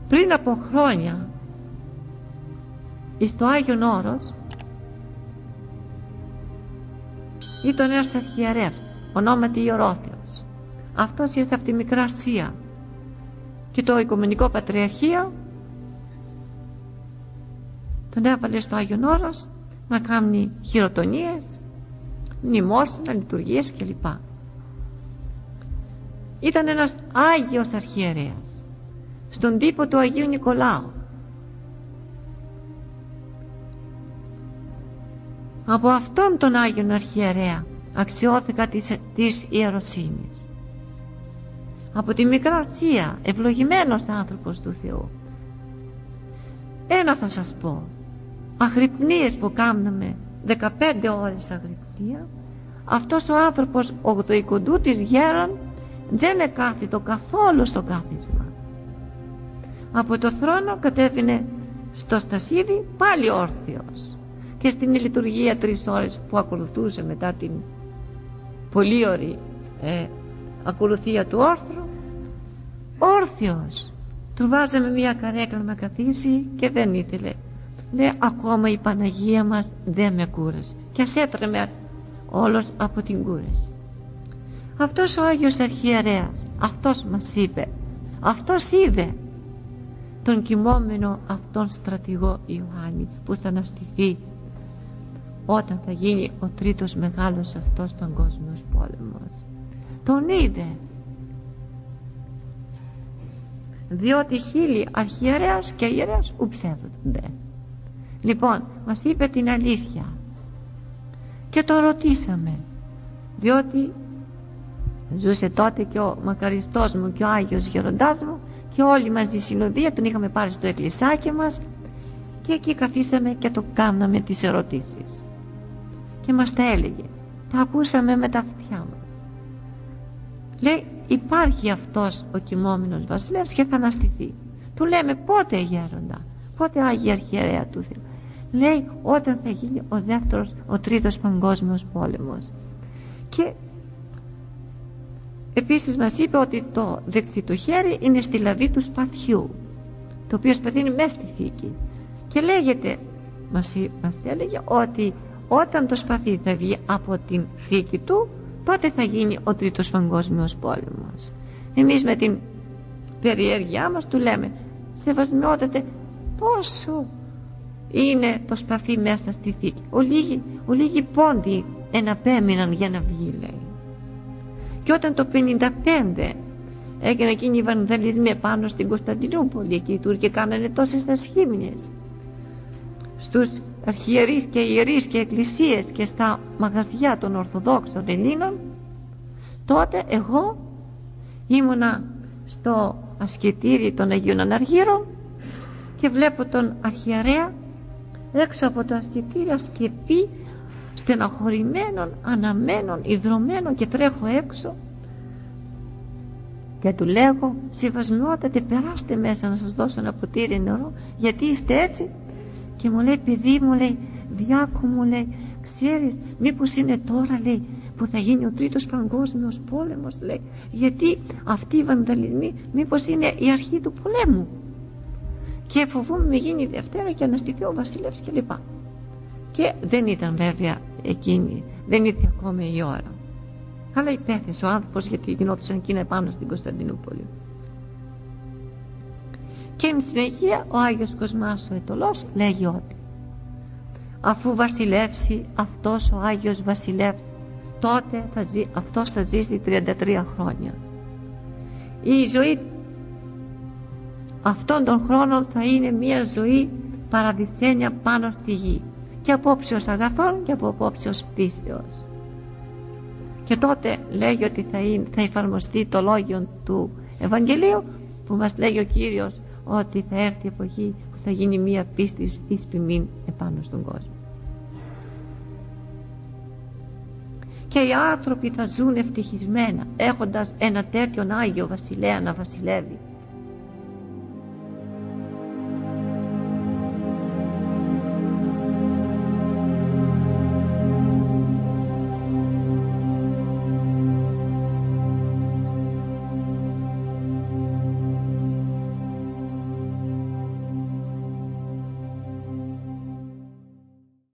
πριν από χρόνια στο Άγιον Όρος ήταν ένας αρχιερεύς ονόματι Ιερόθεος. Αυτός ήρθε από τη Μικρά Ασία και το Οικουμενικό Πατριαρχείο τον έβαλε στο Άγιον Όρος να κάνει χειροτονίες, μνημόσυνα, λειτουργίες κλπ. Ήταν ένας Άγιος αρχιερέας στον τύπο του Αγίου Νικολάου. Από αυτόν τον Άγιον αρχιερέα αξιώθηκα της ιεροσύνης. Από τη Μικρά Ασία, ευλογημένος άνθρωπος του Θεού. Ένα θα σας πω, αγρυπνίες που κάναμε 15 ώρες αγρυπνία, αυτός ο άνθρωπος το οικοντού της γέρον δεν εκάθιτο καθόλου στο κάθισμα. Από το θρόνο κατέβαινε στο στασίδι πάλι όρθιος, και στην λειτουργία 3 ώρες που ακολουθούσε μετά την πολύ ωραία ακολουθία του όρθρου, όρθιος. Του βάζαμε μια καρέκλα να καθίσει και δεν ήθελε. Λέει, ακόμα η Παναγία μας δεν με κούρασε, και ας έτρεμε όλος από την κούραση. Αυτός ο Άγιος Αρχιερέας, αυτός μας είπε, αυτός είδε τον κοιμόμενο αυτόν στρατηγό Ιωάννη που θα αναστηθεί όταν θα γίνει ο τρίτος μεγάλος αυτός παγκόσμιος πόλεμος. Τον είδε, διότι χίλιοι αρχιερέας και ιερέας ουψεύονται. Λοιπόν, μας είπε την αλήθεια και το ρωτήσαμε, διότι ζούσε τότε και ο μακαριστός μου και ο Άγιος Γεροντάς μου και όλοι μαζί συνοδεία, τον είχαμε πάρει στο εκκλησάκι μας και εκεί καθίσαμε και το κάναμε τις ερωτήσεις και μας τα έλεγε, τα ακούσαμε με τα αυτιά μας. Λέει, υπάρχει αυτός ο κοιμόμενος βασιλεύς και θα αναστηθεί. Του λέμε, πότε γέροντα, πότε Άγιε Αρχιερέα του Θεού? Λέει, όταν θα γίνει ο δεύτερος, ο τρίτος παγκόσμιος πόλεμος. Και επίσης μας είπε ότι το δεξί του χέρι είναι στη λαβή του σπαθιού, το οποίο σπαθί είναι μέσα στη θήκη, και λέγεται, μας έλεγε ότι όταν το σπαθί θα βγει από την θήκη του, τότε θα γίνει ο τρίτος παγκόσμιος πόλεμος. Εμείς με την περιέργειά μας του λέμε, σεβασμιότατε, πόσο είναι το σπαθί μέσα στη θήκη? Ολίγοι πόντοι εναπέμειναν για να βγει, λέει. Και όταν το 55 έγινε εκείνη η βανδαλισμοί πάνω στην Κωνσταντινούπολη, εκεί οι Τούρκοι κάνανε τόσες ασχήμιες στους αρχιερείς και ιερείς και εκκλησίες και στα μαγαζιά των Ορθοδόξων Ελλήνων, τότε εγώ ήμουνα στο ασκητήρι των Αγίων Αναργύρων και βλέπω τον αρχιερέα έξω από το ασκητήρι ασκεπή, στεναχωρημένον, αναμένον, ιδρωμένον, και τρέχω έξω και του λέγω, σεβασμιότατε, περάστε μέσα να σας δώσω ένα ποτήρι νερό, γιατί είστε έτσι? Και μου λέει, παιδί μου, λέει, διάκο μου, λέει, ξέρεις μήπως είναι τώρα, λέει, που θα γίνει ο τρίτος παγκόσμιος πόλεμος, λέει, γιατί αυτοί οι βανδαλισμοί μήπως είναι η αρχή του πολέμου, και φοβούμαι με γίνει η Δευτέρα και αναστηθεί ο βασιλεύς κλπ. Και δεν ήταν βέβαια εκείνη, δεν ήρθε ακόμα η ώρα, αλλά υπέθεσε ο άνθρωπος, γιατί γινόντουσαν εκείνα επάνω στην Κωνσταντινούπολη. Και εν συνεχεία ο Άγιος Κοσμάς ο Αιτωλός λέγει ότι αφού βασιλεύσει αυτός ο Άγιος βασιλεύς, τότε αυτός θα ζήσει 33 χρόνια. Η ζωή αυτών των χρόνων θα είναι μια ζωή παραδεισένια πάνω στη γη, και από όψεως αγαθών και από όψεως πίστεως. Και τότε λέγει ότι θα εφαρμοστεί το λόγιο του Ευαγγελίου που μας λέγει ο Κύριος, ότι θα έρθει η εποχή που θα γίνει μία πίστης εις ποιμήν επάνω στον κόσμο, και οι άνθρωποι θα ζουν ευτυχισμένα έχοντας ένα τέτοιον Άγιο Βασιλέα να βασιλεύει.